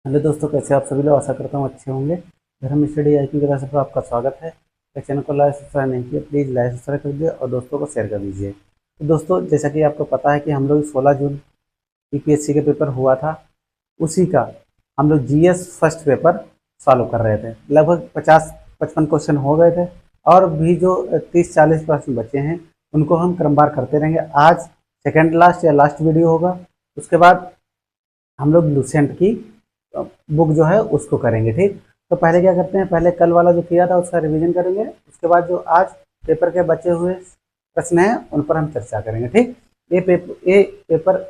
Hello दोस्तों, कैसे आप सभी लोग? आशा करता हूँ अच्छे होंगे। धर्म स्टडी आई की क्लास पर आपका स्वागत है। अगर चैनल को लाइक सब्सक्राइब नहीं किया, प्लीज़ लाइक सब्सक्राइब कर दीजिए और दोस्तों को शेयर कर दीजिए। तो दोस्तों, जैसा कि आपको पता है कि हम लोग 16 जून यूपीएससी का पेपर हुआ था, उसी का हम लोग जीएस फर्स्ट पेपर सॉल्व कर रहे थे। लगभग 50-55 क्वेश्चन हो गए थे और भी जो 30-40 प्रश्न बचे हैं उनको हम क्रमवार करते रहेंगे। आज सेकेंड लास्ट या लास्ट वीडियो होगा, उसके बाद हम लोग लूसेंट की बुक जो है उसको करेंगे। ठीक, तो पहले क्या करते हैं, पहले कल वाला जो किया था उसका रिवीजन करेंगे, उसके बाद जो आज पेपर के बचे हुए प्रश्न हैं उन पर हम चर्चा करेंगे। ठीक, ये पेपर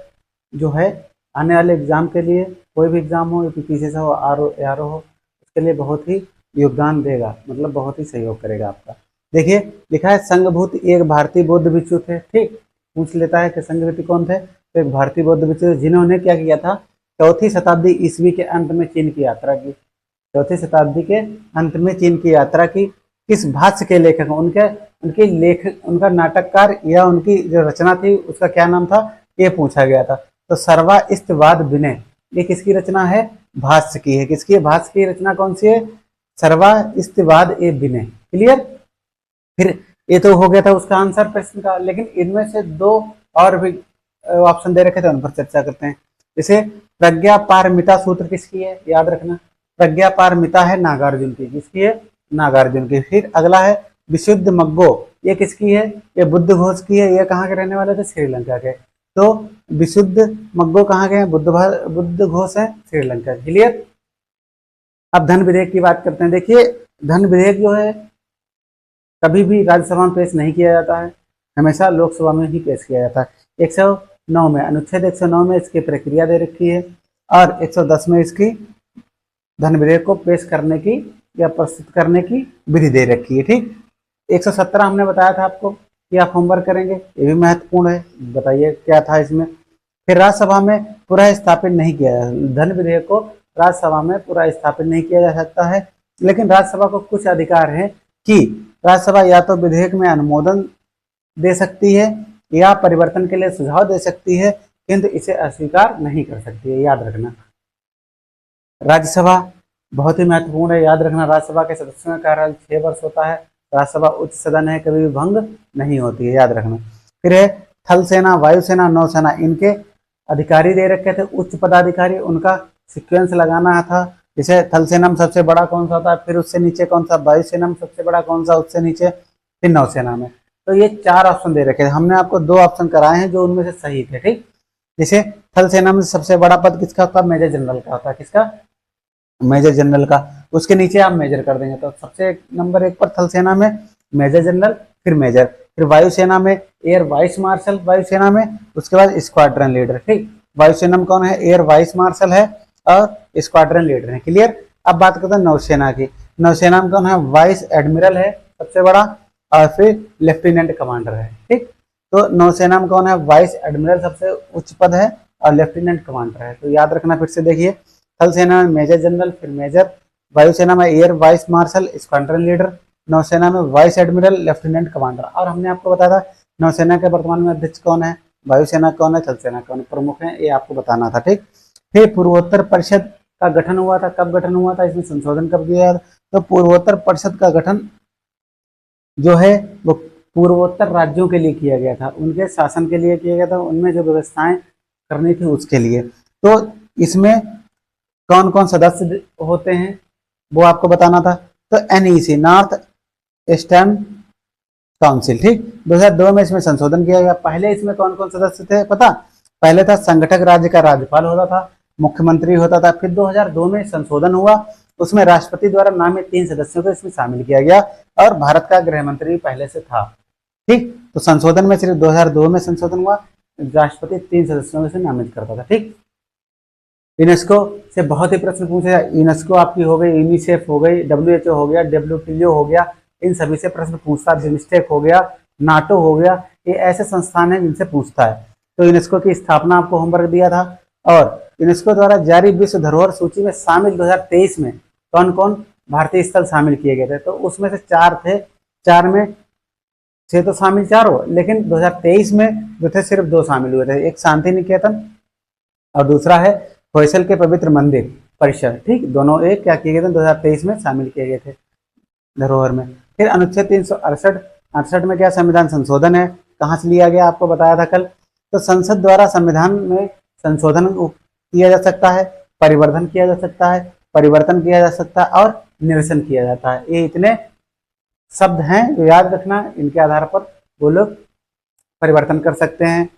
जो है आने वाले एग्जाम के लिए, कोई भी एग्जाम हो, यूपीपीसी से हो, आर ओ हो, उसके लिए बहुत ही योगदान देगा, मतलब बहुत ही सहयोग करेगा आपका। देखिए, लिखा है संघभूत एक भारतीय बौद्ध भिक्षु थे। ठीक, पूछ लेता है कि संघभूति कौन थे, तो एक भारतीय बौद्ध भिक्षु जिन्होंने क्या किया था, चौथी शताब्दी ईस्वी के अंत में चीन की यात्रा की। चौथी शताब्दी के अंत में चीन की यात्रा की। किस भाष्य के लेखक, उनका नाटककार या उनकी जो रचना थी उसका क्या नाम था, ये पूछा गया था। तो सर्वास्तिवाद विनय, ये किसकी रचना है? भाष्य की है। किसकी? भाष्य की रचना कौन सी है? सर्वास्तिवाद ए विनय। क्लियर? फिर ये तो हो गया था उसका आंसर प्रश्न का, लेकिन इनमें से दो और भी ऑप्शन दे रखे थे, उन पर चर्चा करते हैं। जैसे प्रज्ञा पारमिता सूत्र किसकी है? याद रखना, प्रज्ञा पारमिता है नागार्जुन की। किसकी है? नागार्जुन की। फिर अगला है विशुद्ध मग्गो, ये किसकी है? ये बुद्ध घोष की है। ये कहाँ के रहने वाले थे? श्रीलंका के। तो विशुद्ध मग्गो कहाँ के हैं? बुद्ध घोष है श्रीलंका। क्लियर? अब धन विधेयक की बात करते हैं। देखिए, धन विधेयक जो है कभी भी राज्यसभा में पेश नहीं किया जाता है, हमेशा लोकसभा में ही पेश किया जाता है। 109 में, अनुच्छेद 109 में इसकी प्रक्रिया दे रखी है और 110 में इसकी धन विधेयक को पेश करने की या प्रस्तुत करने की विधि दे रखी है। ठीक, 117 हमने बताया था आपको कि आप होमवर्क करेंगे, ये भी महत्वपूर्ण है। बताइए क्या था इसमें। फिर राज्यसभा में पूरा स्थापित नहीं किया जा, धन विधेयक को राज्यसभा में पूरा स्थापित नहीं किया जा सकता है, लेकिन राज्यसभा को कुछ अधिकार है कि राज्यसभा या तो विधेयक में अनुमोदन दे सकती है या परिवर्तन के लिए सुझाव दे सकती है, किंतु इसे अस्वीकार नहीं कर सकती है। याद रखना, राज्यसभा बहुत ही महत्वपूर्ण है। याद रखना, राज्यसभा के सदस्यों का कार्यकाल 6 वर्ष होता है। राज्यसभा उच्च सदन है, कभी भी भंग नहीं होती है। याद रखना। फिर है थल सेना, वायुसेना, नौसेना, इनके अधिकारी दे रखे थे, उच्च पदाधिकारी, उनका सिक्वेंस लगाना था। जैसे थल सेना में सबसे बड़ा कौन सा था, फिर उससे नीचे कौन सा, वायुसेना में सबसे बड़ा कौन सा, उससे नीचे फिर नौसेना में। तो ये 4 ऑप्शन दे रखे थे, हमने आपको 2 ऑप्शन कराए हैं जो उनमें से सही थे। ठीक, जैसे थल सेना में सबसे बड़ा पद किसका होता है? मेजर जनरल का होता है। किसका? मेजर जनरल का। उसके नीचे आप मेजर कर देंगे, तो सबसे नंबर 1 पर थल सेना में मेजर जनरल, फिर मेजर। फिर वायुसेना में एयर वाइस मार्शल, वायुसेना में, उसके बाद स्क्वाड्रन लीडर। ठीक, वायुसेना में कौन है? एयर वाइस मार्शल है और स्क्वाड्रन लीडर है। क्लियर? अब बात करते हैं नौसेना की। नौसेना में कौन है? वाइस एडमिरल है सबसे बड़ा, और फिर लेफ्टिनेंट कमांडर है। ठीक, तो नौसेना में कौन है? वाइस एडमिरल सबसे उच्च पद है और लेफ्टिनेंट कमांडर है। तो याद रखना, फिर से देखिए, थल सेना में मेजर जनरल, फिर मेजर, वायुसेना में air vice marshal, squadron leader, नौसेना में वाइस एडमिरल, लेफ्टिनेंट कमांडर। और हमने आपको बताया था नौसेना के वर्तमान में अध्यक्ष कौन है, वायुसेना कौन है, थल सेना कौन है, प्रमुख है, ये आपको बताना था। ठीक, फिर पूर्वोत्तर परिषद का गठन हुआ था। कब गठन हुआ था? इसमें संशोधन कब किया था? तो पूर्वोत्तर परिषद का गठन जो है वो पूर्वोत्तर राज्यों के लिए किया गया था, उनके शासन के लिए किया गया था, उनमें जो व्यवस्थाएं करनी थी उसके लिए। तो इसमें कौन कौन सदस्य होते हैं वो आपको बताना था। तो एनईसी, नॉर्थ ईस्टर्न काउंसिल। ठीक, 2002 में इसमें संशोधन किया गया। पहले इसमें कौन कौन सदस्य थे पता? पहले था संगठक राज्य का राज्यपाल होता था, मुख्यमंत्री होता था। फिर 2002 में संशोधन हुआ, उसमें राष्ट्रपति द्वारा नामित 3 सदस्यों को इसमें शामिल किया गया और भारत का गृह मंत्री पहले से था। ठीक, तो संशोधन में सिर्फ 2002 में संशोधन हुआ, राष्ट्रपति 3 सदस्यों से नामित करता था। ठीक, यूनेस्को से बहुत ही प्रश्न पूछे। यूनेस्को आपकी हो गई, यूनिसेफ हो गई, डब्ल्यूएचओ हो गया, डब्ल्यूटीओ हो गया, इन सभी से प्रश्न पूछता है। बिम्स्टेक हो गया, नाटो हो गया, ये ऐसे संस्थान हैं जिनसे पूछता है। तो यूनेस्को की स्थापना आपको होमवर्क दिया था। और यूनेस्को द्वारा जारी विश्व धरोहर सूची में शामिल 2023 में कौन कौन भारतीय स्थल शामिल किए गए थे? तो उसमें से 4 थे, 4 में से तो शामिल 4 हो, लेकिन 2023 में जो थे सिर्फ 2 शामिल हुए थे। एक शांति निकेतन और दूसरा है होयसल के पवित्र मंदिर। परिषद, ठीक, दोनों एक क्या किए गए थे 2023 में शामिल किए गए थे धरोहर में। फिर अनुच्छेद 368 में क्या संविधान संशोधन है, कहाँ से लिया गया आपको बताया था कल। तो संसद द्वारा संविधान में संशोधन किया जा सकता है, परिवर्तन किया जा सकता है, परिवर्तन किया जा सकता है और निरसन किया जाता है। ये इतने शब्द हैं जो याद रखना, इनके आधार पर वो लोग परिवर्तन कर सकते हैं,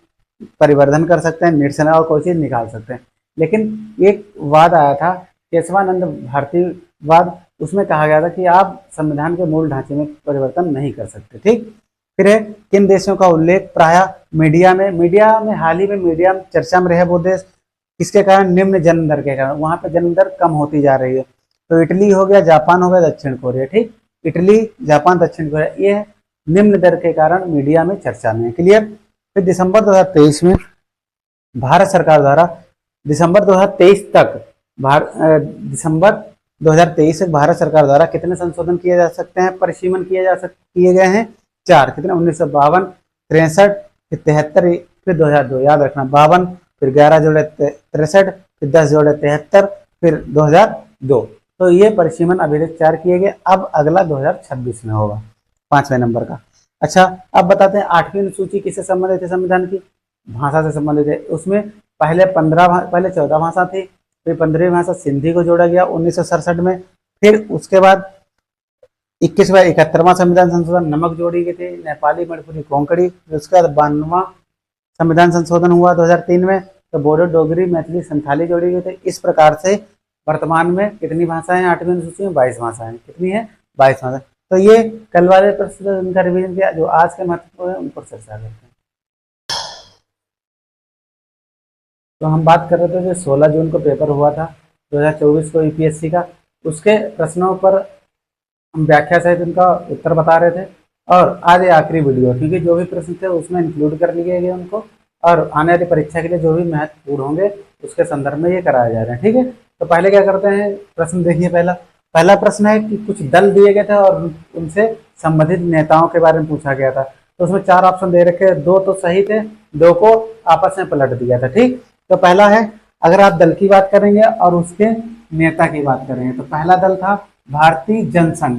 परिवर्धन कर सकते हैं, निरसन और कोई चीज निकाल सकते हैं। लेकिन एक वाद आया था केशवानंद भारतीवाद, उसमें कहा गया था कि आप संविधान के मूल ढांचे में परिवर्तन नहीं कर सकते, ठीक। फिर है किन देशों का उल्लेख प्राय मीडिया में हाल ही में मीडिया में चर्चा में रहे वो देश, किसके कारण, निम्न जन्म दर के कारण, वहां पे जन्म दर कम होती जा रही है। तो इटली हो गया, जापान हो गया, दक्षिण कोरिया, ठीक, इटली, जापान, दक्षिण कोरिया, ये निम्न दर के कारण मीडिया में चर्चा में, क्लियर। फिर दिसंबर 2023 में भारत सरकार द्वारा दिसंबर 2023 तक भारत सरकार द्वारा कितने संशोधन किए जा सकते हैं, परिसीमन किए गए हैं 4, कितने, 1952, 63, फिर 73, फिर 2002, याद रखना 52, फिर 11 जोड़े 63, फिर 10 जोड़े 73, फिर 2002। तो ये परिसीमन अभी तक 4 किए गए, अब अगला 2026 में होगा 5वें नंबर का। अच्छा, अब बताते हैं 8वीं अनुसूची किससे संबंधित है, संविधान की भाषा से संबंधित है। उसमें पहले 14 भाषा थी, फिर 15वीं भाषा सिंधी को जोड़ा गया 1967 में। फिर उसके बाद 21वां 71वां संविधान संशोधन नमक जोड़ी गई थी, नेपाली, मणिपुरी, कोंकणी। उसके बाद 92वां संविधान संशोधन हुआ 2003 में, तो बोडो, डोगरी, मैथिली, संथाली जोड़ी गई थी। इस प्रकार से वर्तमान में कितनी भाषाएं 8वीं अनुसूची में, 22 भाषाएं, कितनी है, 22 भाषाएं। तो ये कल वाले प्रश्न उनका रिवीजन किया, जो आज के महत्वपूर्ण है उन पर चर्चा करते हैं। तो हम बात कर रहे थे जो 16 जून को पेपर हुआ था 2024 को यूपीएससी का, उसके प्रश्नों पर हम व्याख्या सहित उनका उत्तर बता रहे थे। और आज ये आखिरी वीडियो, क्योंकि जो भी प्रश्न थे उसमें इंक्लूड कर लिए गए उनको, और आने वाली परीक्षा के लिए जो भी महत्वपूर्ण होंगे उसके संदर्भ में ये कराए जा रहे हैं, ठीक है। तो पहले क्या करते हैं, प्रश्न देखिए। पहला प्रश्न है कि कुछ दल दिए गए थे और उनसे संबंधित नेताओं के बारे में पूछा गया था। तो उसमें 4 ऑप्शन दे रखे, 2 तो सही थे, 2 को आपस में पलट दिया था, ठीक। तो पहला है, अगर आप दल की बात करेंगे और उसके नेता की बात करेंगे, तो पहला दल था भारतीय जनसंघ।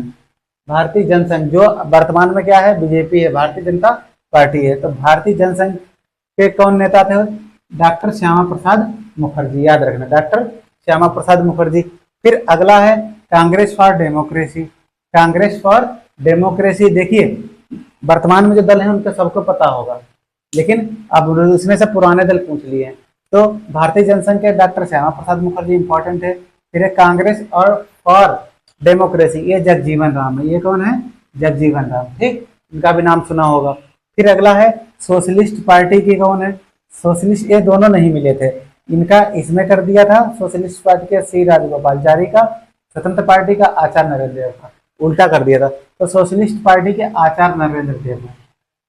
भारतीय जनसंघ जो वर्तमान में क्या है, बीजेपी है, भारतीय जनता पार्टी है। तो भारतीय जनसंघ के कौन नेता थे, डॉक्टर श्यामा प्रसाद मुखर्जी, याद रखना, डॉक्टर श्यामा प्रसाद मुखर्जी। फिर अगला है Congress for democracy. Congress for democracy, देखिए वर्तमान में जो दल है उनको सबको पता होगा, लेकिन अब उसमें से पुराने दल पूछ लिए हैं। तो भारतीय जनसंघ के डॉक्टर श्यामा प्रसाद मुखर्जी इंपॉर्टेंट है। फिर है कांग्रेस और फॉर डेमोक्रेसी, ये जगजीवन राम है। ये कौन है, जगजीवन राम, ठीक, इनका भी नाम सुना होगा। फिर अगला है सोशलिस्ट पार्टी की, कौन है, सोशलिस्ट, ये दोनों नहीं मिले थे, इनका इसमें कर दिया था सोशलिस्ट पार्टी के सी राजगोपालचारी का, स्वतंत्र पार्टी का आचार्य नरेंद्र देव का, उल्टा कर दिया था। तो सोशलिस्ट पार्टी के आचार्य नरेंद्र देव है,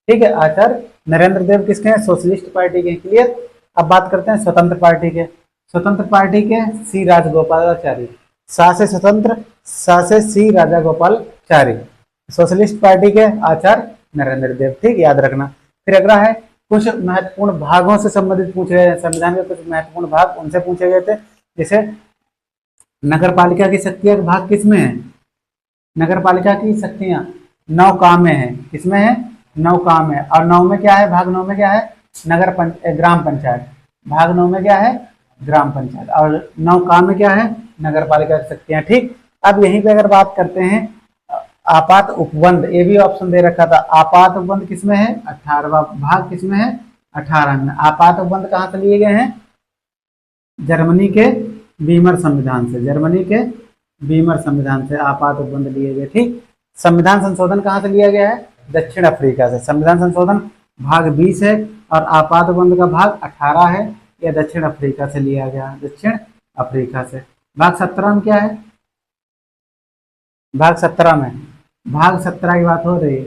ठीक है, आचार्य नरेंद्र देव किसके हैं, सोशलिस्ट पार्टी के, क्लियर। अब बात करते हैं स्वतंत्र पार्टी के। स्वतंत्र पार्टी के सी राजगोपालाचारी, सा से स्वतंत्र, सा से सी राजगोपालाचारी। सोशलिस्ट पार्टी के आचार्य नरेंद्र देव, ठीक, याद रखना। फिर अगला है कुछ महत्वपूर्ण भागों से संबंधित पूछ रहे हैं, संविधान के कुछ महत्वपूर्ण भाग उनसे पूछे गए थे। जैसे नगर पालिका की शक्तियां भाग किसमें है, नगर पालिका की शक्तियां 9 काम में है, किसमें है, 9 काम है। और 9 में क्या है, भाग 9 में क्या है, ग्राम पंचायत, भाग 9 में क्या है, ग्राम पंचायत। और 9 काम में क्या है, नगर पालिका की शक्तियां, ठीक। अब यहीं पे अगर बात करते हैं आपात उपबंध, ये भी ऑप्शन दे रखा था, आपात उपबंध किसमें है, 18वां भाग किसमें है, 18 में। आपात उपबंध कहाँ से लिए गए हैं, जर्मनी के बीमर संविधान से, जर्मनी के बीमर संविधान से आपात उपबंध लिए गए, ठीक। संविधान संशोधन कहाँ से लिया गया है, दक्षिण अफ्रीका से। संविधान संशोधन भाग 20 है और आपात उपबंध का भाग 18 है, यह दक्षिण अफ्रीका से लिया गया, दक्षिण अफ्रीका से। भाग 17 में क्या है, भाग 17 में, भाग 17 की बात हो रही है,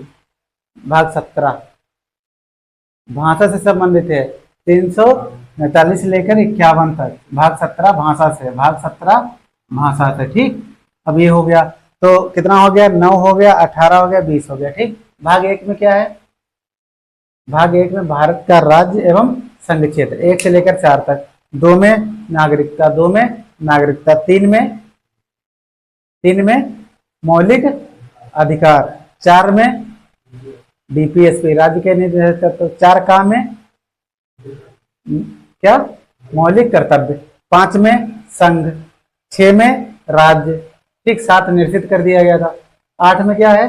भाग 17 भाषा से संबंधित है, 345 से लेकर 51 तक, भाग 17 भाषा से, भाग 17 भाषा से, ठीक। अब ये हो गया, तो कितना हो गया, 9 हो गया, 18 हो गया, 20 हो गया, ठीक। भाग 1 में क्या है, भाग 1 में भारत का राज्य एवं संघ क्षेत्र 1 से लेकर 4 तक, 2 में नागरिकता, 2 में नागरिकता, तीन में मौलिक अधिकार, 4 में डीपीएसपी राज्य के निर्देश, तो 4 काम में क्या मौलिक कर्तव्य, 5 में संघ, 6 में राज्य, ठीक, 7 निश्चित कर दिया गया था। 8 में क्या है,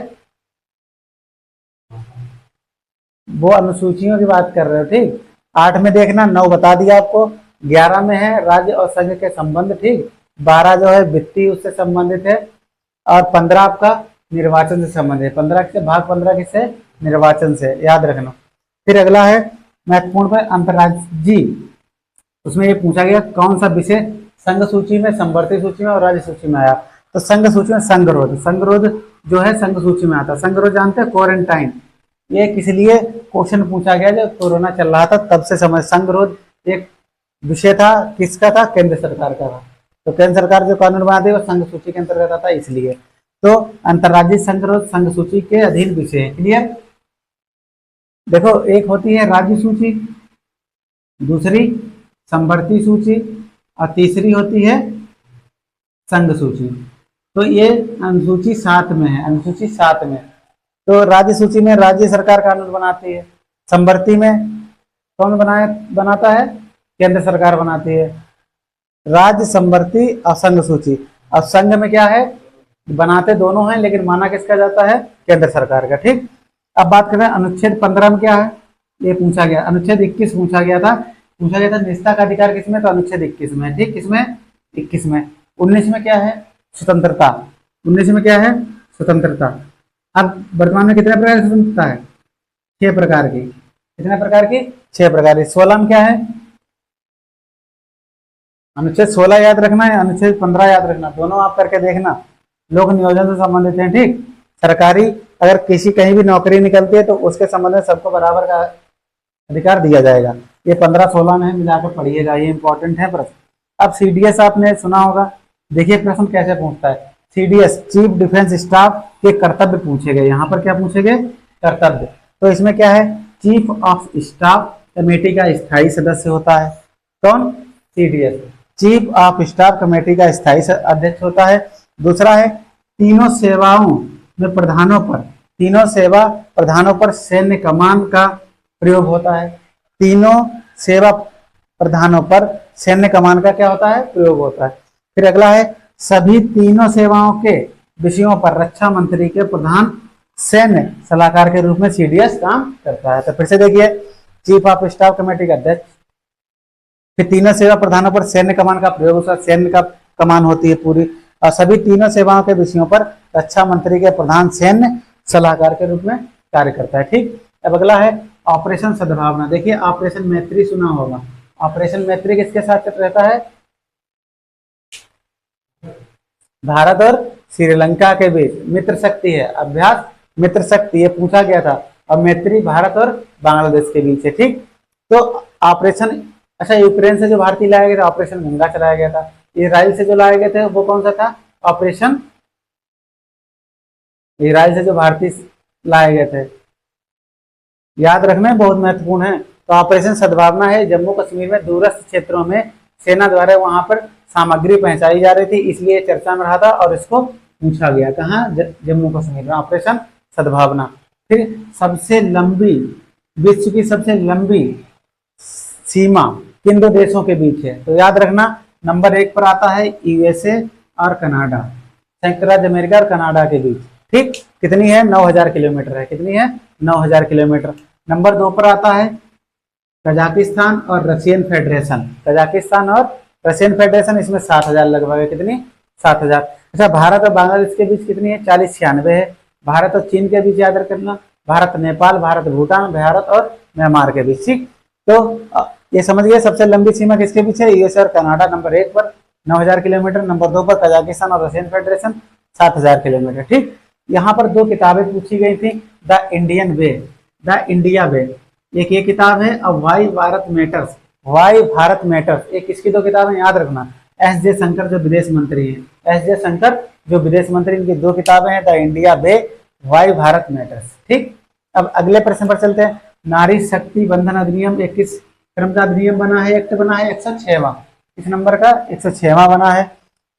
वो अनुसूचियों की बात कर रहे हो, ठीक। 8 में देखना, 9 बता दिया आपको, 11 में है राज्य और संघ के संबंध, ठीक, 12 जो है वित्तीय उससे संबंधित है, और 15 आपका निर्वाचन से संबंधित है। 15 किससे, भाग 15 किससे, निर्वाचन से, याद रखना। फिर अगला है महत्वपूर्ण पर अंतर्राज्यीय, उसमें ये पूछा गया कौन सा विषय संघ सूची में, संवर्ती सूची में और राज्य सूची में आया। तो संघ सूची में संगरोध, संगरोध जो है संघ सूची में आता। संगरोध जानते हैं, क्वारंटाइन, ये किस लिए क्वेश्चन पूछा गया जब कोरोना चल रहा था तब से समझ। संगरोध एक विषय था, किसका था, केंद्र सरकार का था। तो केंद्र सरकार जो कानून बनाती है वो संघ सूची के अंतर्गत आता है, इसलिए। तो अंतर्राज्यीय संगरोध संघ सूची के अधीन विषय है, क्लियर। देखो, एक होती है राज्य सूची, दूसरी संवर्ती सूची, और तीसरी होती है संघ सूची। तो ये अनुसूची 7 में है, अनुसूची 7 में। तो राज्य सूची में राज्य सरकार कानून बनाती है, संवर्ती में कौन बनाता है, केंद्र सरकार बनाती है। राज्य, संवर्ती और संघ सूची। और संघ में क्या है, बनाते दोनों हैं लेकिन माना किसका जाता है, केंद्र सरकार का, ठीक। अब बात करें अनुच्छेद 15 में क्या है, ये पूछा गया। अनुच्छेद 21 पूछा गया था निजता का अधिकार किसमें, तो अनुच्छेद 21 में, ठीक, किसमें, 21 में। 19 में क्या है, स्वतंत्रता, 19 में क्या है, स्वतंत्रता। अब वर्तमान में कितने प्रकार की स्वतंत्रता है, 6 प्रकार की, कितने प्रकार की, 6 प्रकार की। 16 में क्या है, अनुच्छेद 16 याद रखना है, अनुच्छेद 15 याद रखना, दोनों आप करके देखना, लोक नियोजन से संबंधित है, ठीक। सरकारी अगर किसी कहीं भी नौकरी निकलती है तो उसके संबंध में सबको बराबर का अधिकार दिया जाएगा। ये 15-16 में मिलाकर पढ़िएगा, ये इंपॉर्टेंट है प्रश्न। अब सीडीएस आपने सुना होगा, देखिए प्रश्न कैसे पूछता है। सीडीएस चीफ डिफेंस स्टाफ के कर्तव्य पूछे गए, यहाँ पर क्या पूछे गए, कर्तव्य। तो इसमें क्या है, चीफ ऑफ स्टाफ कमेटी का स्थायी सदस्य होता है, कौन, CDS, chief of staff committee का स्थायी अध्यक्ष होता है। दूसरा है तीनों सेवाओं में प्रधानों पर, तीनों सेवा प्रधानों पर सैन्य कमान का प्रयोग होता है। तीनों सेवा प्रधानों पर सैन्य कमान का क्या होता है, प्रयोग होता है। फिर अगला है सभी तीनों सेवाओं के विषयों पर रक्षा मंत्री के प्रधान सैन्य सलाहकार के रूप में सीडीएस काम करता है। तो फिर से देखिए, चीफ ऑफ स्टाफ कमेटी का अध्यक्ष, फिर तीनों सेवा प्रधानों पर सैन्य कमान का प्रयोग, उसका सैन्य का कमान होती है पूरी, और सभी तीनों सेवाओं के विषयों पर रक्षा मंत्री के प्रधान सैन्य सलाहकार के रूप में कार्य करता है, ठीक। अब अगला है ऑपरेशन सद्भावना। देखिए ऑपरेशन मैत्री सुना होगा, ऑपरेशन मैत्री किसके साथ रहता है, भारत और श्रीलंका के बीच मित्र शक्ति है, अभ्यास मित्र शक्ति, ये पूछा गया था। और मैत्री भारत और बांग्लादेश के बीच है, ठीक। तो ऑपरेशन, अच्छा, यूक्रेन से जो भारतीय लाया गया था ऑपरेशन गंगा चलाया गया था। इजराइल से जो लाए गए थे वो कौन सा था, ऑपरेशन, इजराइल से जो भारतीय लाए गए थे, याद रखना है, बहुत महत्वपूर्ण है। तो ऑपरेशन सद्भावना है, जम्मू कश्मीर में दूरस्थ क्षेत्रों में सेना द्वारा वहां पर सामग्री पहुंचाई जा रही थी, इसलिए चर्चा में रहा था और इसको पूछा गया, कहाँ, जम्मू कश्मीर में, ऑपरेशन सद्भावना। फिर सबसे लंबी, विश्व की सबसे लंबी सीमा किन दो देशों के बीच है, तो याद रखना नंबर 1 पर आता है यूएसए और कनाडा, संयुक्त राज्य अमेरिका और कनाडा के बीच, ठीक। कितनी है, 9000 किलोमीटर है, कितनी है, 9000 किलोमीटर। नंबर 2 पर आता है कजाकिस्तान और रशियन फेडरेशन, कजाकिस्तान और रशियन फेडरेशन, इसमें 7000 लगभग है, कितनी, 7000। अच्छा, भारत और बांग्लादेश के बीच कितनी है, 4096 है। भारत और चीन के बीच याद रखना, भारत नेपाल, भारत भूटान, भारत और म्यांमार के बीच, ठीक। तो ये समझ गए सबसे लंबी सीमा किसके बीच है, यूएस और कनाडा, नंबर 1 पर 9000 किलोमीटर, नंबर 2 पर कजाकिस्तान और रशियन फेडरेशन 7000 किलोमीटर, ठीक। यहाँ पर 2 किताबें पूछी गई थी, the Indian way, the India way, एक ये किताब है, और why Bharat matters, why Bharat matters, एक किसकी 2 किताबें याद रखना, एस जे शंकर जो विदेश मंत्री हैं, एस जे शंकर जो विदेश मंत्री, इनकी 2 किताबें हैं, the India way, why Bharat matters, ठीक। अब अगले प्रश्न पर चलते हैं। नारी शक्ति बंधन अधिनियम 21 क्रमशः अधिनियम बना है, एक्ट बना है 106वां, इस नंबर का 106वां बना है।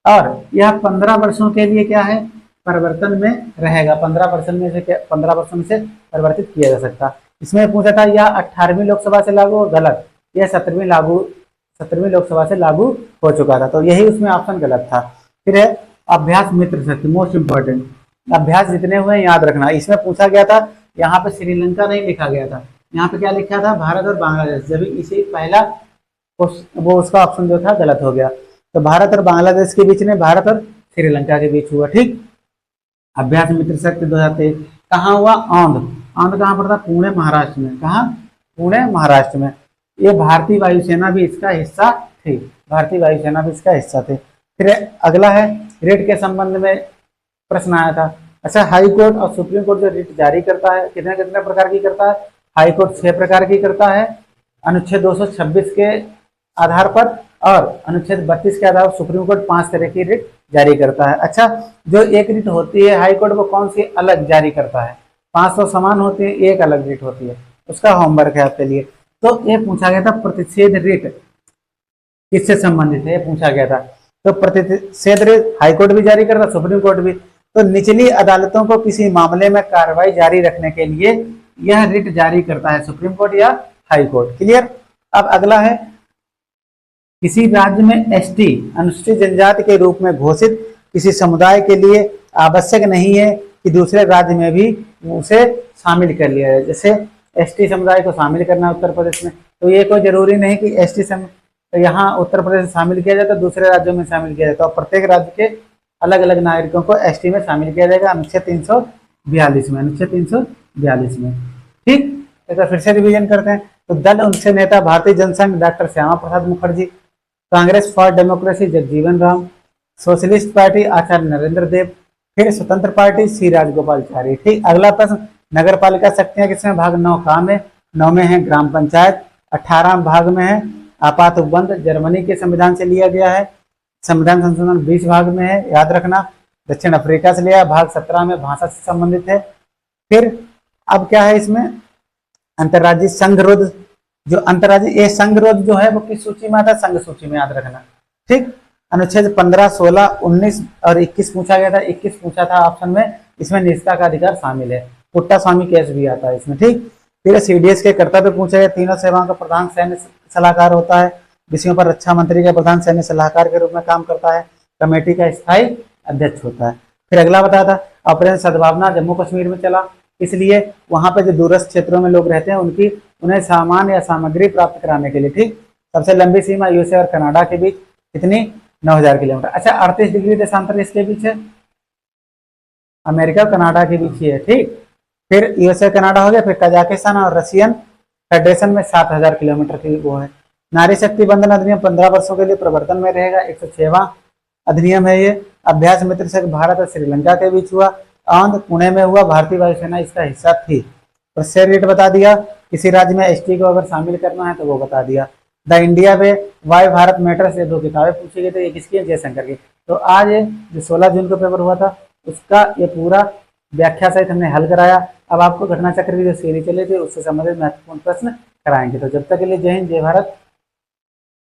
और यह 15 वर्षों के लिए क्या है, परिवर्तन में रहेगा। 15% में से 15% से परिवर्तित किया जा सकता। इसमें पूछा था यह 18वीं लोकसभा से लागू हो, गलत। यह 17वीं लोकसभा से लागू हो चुका था, तो यही उसमें ऑप्शन गलत था। फिर है अभ्यास मित्र शक्ति, मोस्ट इंपॉर्टेंट। अभ्यास जितने हुए याद रखना। इसमें पूछा गया था, यहाँ पे श्रीलंका नहीं लिखा गया था, यहाँ पे क्या लिखा था, भारत और बांग्लादेश। जब इसी पहला वो उसका ऑप्शन जो था गलत हो गया। तो भारत और बांग्लादेश के बीच में, भारत और श्रीलंका के बीच हुआ। ठीक, अभ्यास मित्र शक्ति 2023 कहाँ हुआ, औंध। औंध कहाँ पड़ता, पुणे महाराष्ट्र में। कहाँ, पुणे महाराष्ट्र में। ये भारतीय वायुसेना भी इसका हिस्सा थी, भारतीय वायुसेना भी इसका हिस्सा थे। फिर अगला है रिट के संबंध में प्रश्न आया था। अच्छा, हाई कोर्ट और सुप्रीम कोर्ट जो रिट जारी करता है कितने कितने प्रकार की करता है, हाई कोर्ट 6 प्रकार की करता है अनुच्छेद 226 के आधार पर, और अनुच्छेद 32 के आधार पर सुप्रीम कोर्ट 5 तरह की रिट जारी करता है। अच्छा, जो एक रिट होती है हाई कोर्ट, वो कौन सी अलग जारी करता है, 500 समान होती है, एक अलग रिट होती है। उसका होमवर्क है आपके लिए। तो ये पूछा गया था प्रतिषेध रिट किससे संबंधित है, ये पूछा गया था। तो प्रतिषेध रिट हाई कोर्ट भी जारी करता, सुप्रीम कोर्ट भी। तो निचली अदालतों को किसी मामले में कार्रवाई जारी रखने के लिए यह रिट जारी करता है, सुप्रीम कोर्ट या हाई कोर्ट। क्लियर। अब अगला है, किसी राज्य में एसटी अनुसूचित जनजाति के रूप में घोषित किसी समुदाय के लिए आवश्यक नहीं है कि दूसरे राज्य में भी उसे शामिल कर लिया जाए। जैसे एसटी समुदाय को शामिल करना उत्तर प्रदेश में, तो ये कोई जरूरी नहीं कि एसटी यहाँ उत्तर प्रदेश में शामिल किया जाए तो दूसरे राज्यों में शामिल किया जाए। तो प्रत्येक राज्य के अलग अलग नागरिकों को एसटी में शामिल किया जाएगा अनुच्छेद 342 में, अनुच्छेद 342 में। ठीक, तो फिर से रिवीजन करते हैं। तो दल उनसे नेता Bharatiya Jansangh doctor Shyama Prasad Mukherjee, Congress for democracy Jagjivan Ram, socialist party Acharya Narendra Dev, फिर स्वतंत्र पार्टी सी राजगोपालचारी। ठीक, अगला प्रश्न, नगर पालिका शक्तियां किसमें, भाग 9 का में, 9 में है ग्राम पंचायत, 18 भाग में है आपात उपबंध, जर्मनी के संविधान से लिया गया है। संविधान संशोधन 20 भाग में है, याद रखना। दक्षिण अफ्रीका से लिया, भाग 17 में भाषा से संबंधित है। फिर अब क्या है इसमें, अंतर्राज्यीय संघरोध, जो अंतर्राज्यीय ये संघरोध जो है वो किस सूची में आता है, संघ सूची में, याद रखना। ठीक, अनुच्छेद 15, 16, 19 और 21 पूछा गया था। 21 पूछा था ऑप्शन में, इसमें निजता का अधिकार शामिल है। पुट्टा स्वामी केस भी आता है इसमें। ठीक, फिर सीडीएस के कर्तव्य पूछे गए। तीनों सेवाओं का प्रधान सैन्य सलाहकार होता है, विषयों पर रक्षा मंत्री का प्रधान सैन्य सलाहकार के रूप में काम करता है, कमेटी का स्थायी अध्यक्ष होता है। फिर अगला बताया था ऑपरेशन सद्भावना जम्मू कश्मीर में चला, इसलिए वहां पे जो दूरस्थ क्षेत्रों में लोग रहते हैं उन्हें सामान या सामग्री प्राप्त कराने के लिए। ठीक, सबसे लंबी सीमा यूएसए और कनाडा के बीच कितनी, 9000 किलोमीटर। अच्छा, 38 डिग्री देशांतर इसके बीच है, अमेरिका और कनाडा के बीच ही है। ठीक, फिर यूएसए कनाडा हो गया, फिर कजाकिस्तान और रशियन फेडरेशन में 7000 किलोमीटर की वो है। नारी शक्ति बंधन अधिनियम 15 वर्षों के लिए प्रवर्तन में रहेगा, 106वां अधिनियम है ये। अभ्यास मित्र से भारत और श्रीलंका के बीच हुआ, औंध पुणे में हुआ, भारतीय वायुसेना इसका हिस्सा थी। प्रशेर रेट बता दिया, किसी राज्य में एसटी को अगर शामिल करना है तो वो बता दिया। The India way why Bharat matters, ये 2 किताबें पूछी गई थी, ये किसकी है, जयशंकर की। तो आज जो 16 जून को पेपर हुआ था उसका ये पूरा व्याख्या सहित हमने हल कराया। अब आपको घटना चक्र की जो सीरीज चली थी उससे संबंधित महत्वपूर्ण प्रश्न कराएंगे। तो जब तक के लिए जय हिंद, जय भारत।